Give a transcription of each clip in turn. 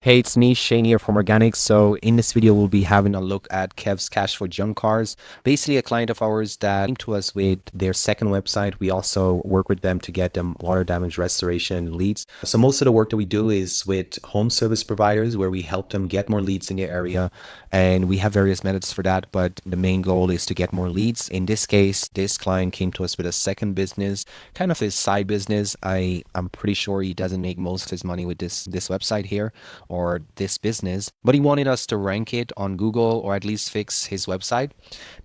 Hey, it's me, Shane here from Organics. So in this video, we'll be having a look at Kev's Cash for Junk Cars. Basically, a client of ours that came to us with their second website. We also work with them to get them water damage restoration leads. So most of the work that we do is with home service providers where we help them get more leads in their area. And we have various methods for that, but the main goal is to get more leads. In this case, this client came to us with a second business, kind of his side business. I'm pretty sure he doesn't make most of his money with this website here or this business, but he wanted us to rank it on Google or at least fix his website.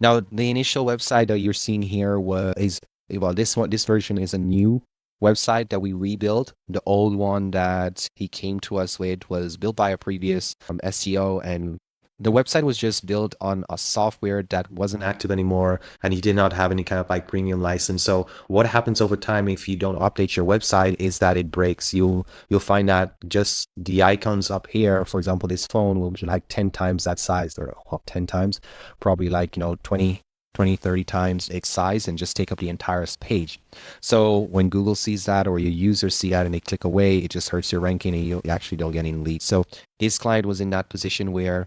Now, the initial website that you're seeing here this version is a new website that we rebuilt. The old one that he came to us with was built by a previous SEO, and the website was just built on a software that wasn't active anymore, and he did not have any kind of like premium license. So what happens over time if you don't update your website is that it breaks. You'll find that just the icons up here, for example, this phone will be like 10 times that size, or 10 times, probably like 20, 30 times its size, and just take up the entire page. So when Google sees that, or your users see that and they click away, it just hurts your ranking and you actually don't get any leads. So this client was in that position where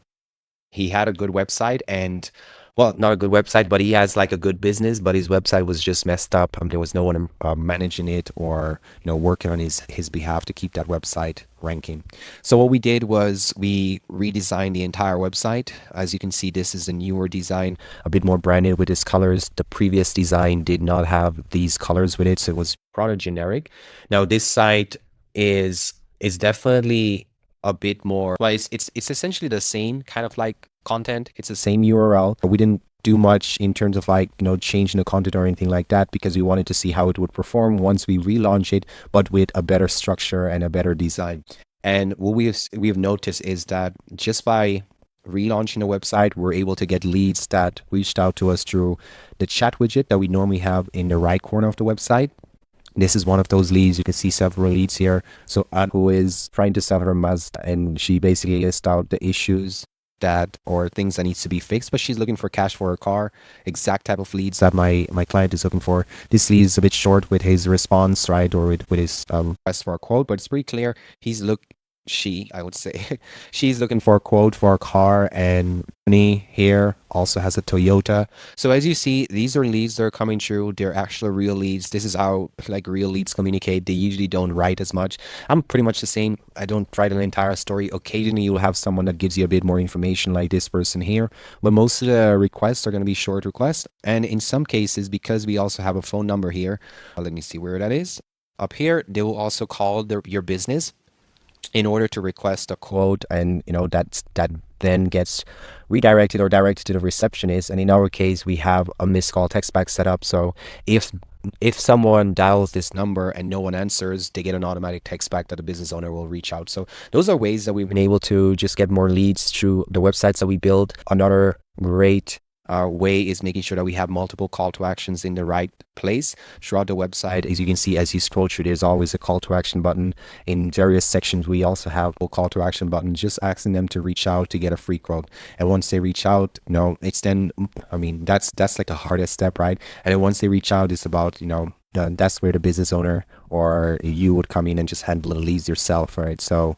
he had a good website, and well, not a good website, but he has like a good business, but his website was just messed up. There was no one managing it or working on his behalf to keep that website ranking. So what we did was we redesigned the entire website. As you can see, this is a newer design, a bit more branded with its colors. The previous design did not have these colors with it, so it was rather generic. Now this site is definitely a bit more, well, it's essentially the same kind of like content. It's the same URL. We didn't do much in terms of like changing the content or anything like that, because we wanted to see how it would perform once we relaunch it, but with a better structure and a better design. And what we have noticed is that just by relaunching the website, we're able to get leads that reached out to us through the chat widget that we normally have in the right corner of the website. This is one of those leads. You can see several leads here. So Anne, who is trying to sell her Mazda, and she basically lists out the issues that or things that needs to be fixed, but she's looking for cash for her car. Exact type of leads that my client is looking for. This lead is a bit short with his response, right, or with his request for a quote, but it's pretty clear. I would say, she's looking for a quote for a car, and Tony here also has a Toyota. So as you see, these are leads that are coming through. They're actual real leads. This is how like real leads communicate. They usually don't write as much. I'm pretty much the same. I don't write an entire story. Occasionally you'll have someone that gives you a bit more information, like this person here, but most of the requests are going to be short requests. And in some cases, because we also have a phone number here, let me see where that is. Up here, they will also call your business in order to request a quote, and that then gets redirected or directed to the receptionist. And in our case, we have a missed call text back set up, so if someone dials this number and no one answers, they get an automatic text back that the business owner will reach out. So those are ways that we've been able to just get more leads through the websites that we build. Another great way is making sure that we have multiple call to actions in the right place throughout the website. As you can see, as you scroll through, there's always a call to action button. In various sections, we also have a call to action button, just asking them to reach out to get a free quote. And once they reach out, it's then, that's like the hardest step, right? And then once they reach out, it's about, that's where the business owner or you would come in and just handle the leads yourself, right? So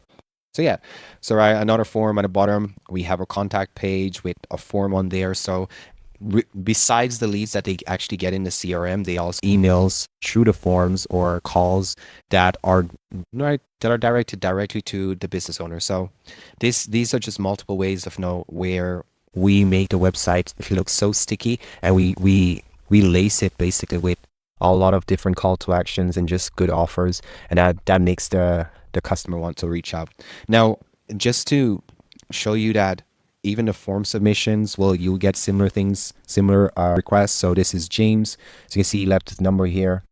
yeah, so right, another form at the bottom, we have a contact page with a form on there. So besides the leads that they actually get in the CRM, they also emails through the forms or calls that are directed directly to the business owner. So these are just multiple ways of where we make the website look so sticky, and we lace it basically with a lot of different call to actions and just good offers, and that makes the customer want to reach out. Now, just to show you that even the form submissions, well, you'll get similar things, similar requests. So this is James. So you can see he left his number here.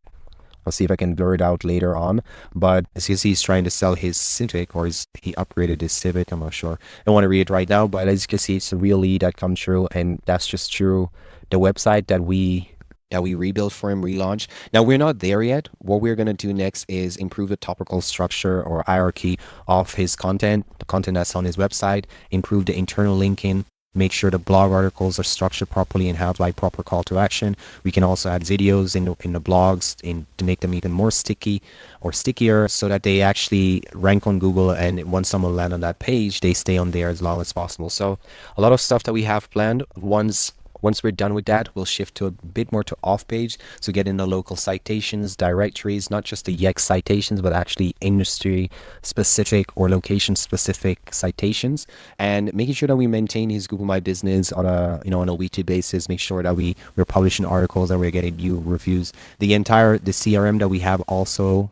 I'll see if I can blur it out later on. But as you can see, he's trying to sell his Civic, or he upgraded his Civic. I'm not sure. I don't want to read it right now, but as you can see, it's a real lead that comes through, and that's just through the website that we rebuilt for him, relaunch. Now, we're not there yet. What we're going to do next is improve the topical structure or hierarchy of his content, the content that's on his website, improve the internal linking, make sure the blog articles are structured properly and have like proper call to action. We can also add videos in the blogs to make them even more sticky or stickier, so that they actually rank on Google, and once someone land on that page, they stay on there as long as possible. So a lot of stuff that we have planned. Once we're done with that, we'll shift to a bit more to off page. So get in the local citations, directories, not just the Yext citations, but actually industry specific or location specific citations, and making sure that we maintain his Google My Business on a, on a weekly basis. Make sure that we're publishing articles and we're getting new reviews. The CRM that we have also,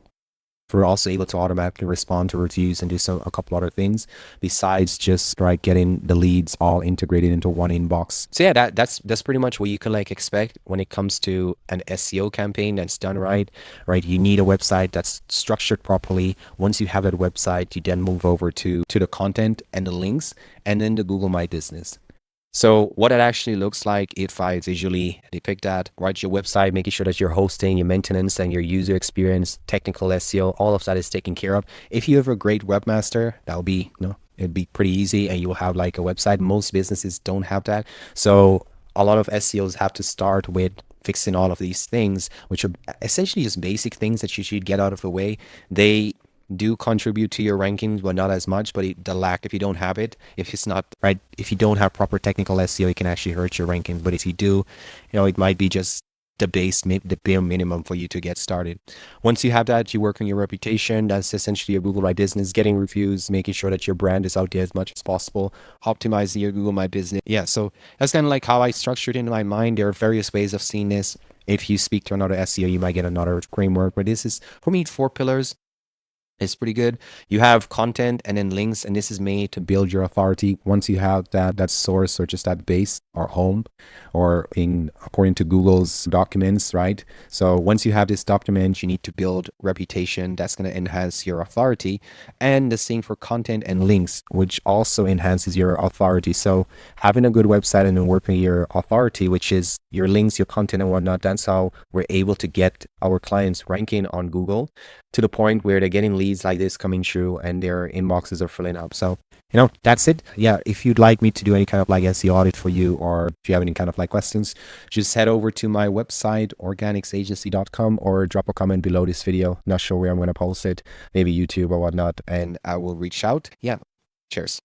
we're also able to automatically respond to reviews and do a couple other things besides just like getting the leads all integrated into one inbox. So yeah, that's pretty much what you can like expect when it comes to an SEO campaign that's done right. You need a website that's structured properly. Once you have that website, you then move over to the content and the links, and then the Google My Business. So what it actually looks like, if I visually depict that, right? Your website, making sure that your hosting, your maintenance, and your user experience, technical SEO, all of that is taken care of. If you have a great webmaster, that'll be, it'd be pretty easy, and you will have like a website. Most businesses don't have that. So a lot of SEOs have to start with fixing all of these things, which are essentially just basic things that you should get out of the way. They do contribute to your rankings, but not as much. But the lack, if you don't have it, if it's not right, if you don't have proper technical SEO, it can actually hurt your rankings. But if you do, it might be just the bare minimum for you to get started. Once you have that, you work on your reputation. That's essentially your Google My Business, getting reviews, making sure that your brand is out there as much as possible, optimizing your Google My Business. Yeah, so that's kind of like how I structured it in my mind. There are various ways of seeing this. If you speak to another SEO, you might get another framework, but this is, for me, 4 pillars. It's pretty good. You have content and then links, and this is made to build your authority. Once you have that source, or just that base or home, or according to Google's documents, right? So once you have this document, you need to build reputation. That's going to enhance your authority, and the same for content and links, which also enhances your authority. So having a good website and then working your authority, which is your links, your content and whatnot, that's how we're able to get our clients ranking on Google to the point where they're getting leads like this coming through and their inboxes are filling up. So, that's it. Yeah, if you'd like me to do any kind of like SEO audit for you, or if you have any kind of like questions, just head over to my website, organicsagency.com, or drop a comment below this video. Not sure where I'm going to post it, maybe YouTube or whatnot, and I will reach out. Yeah, cheers.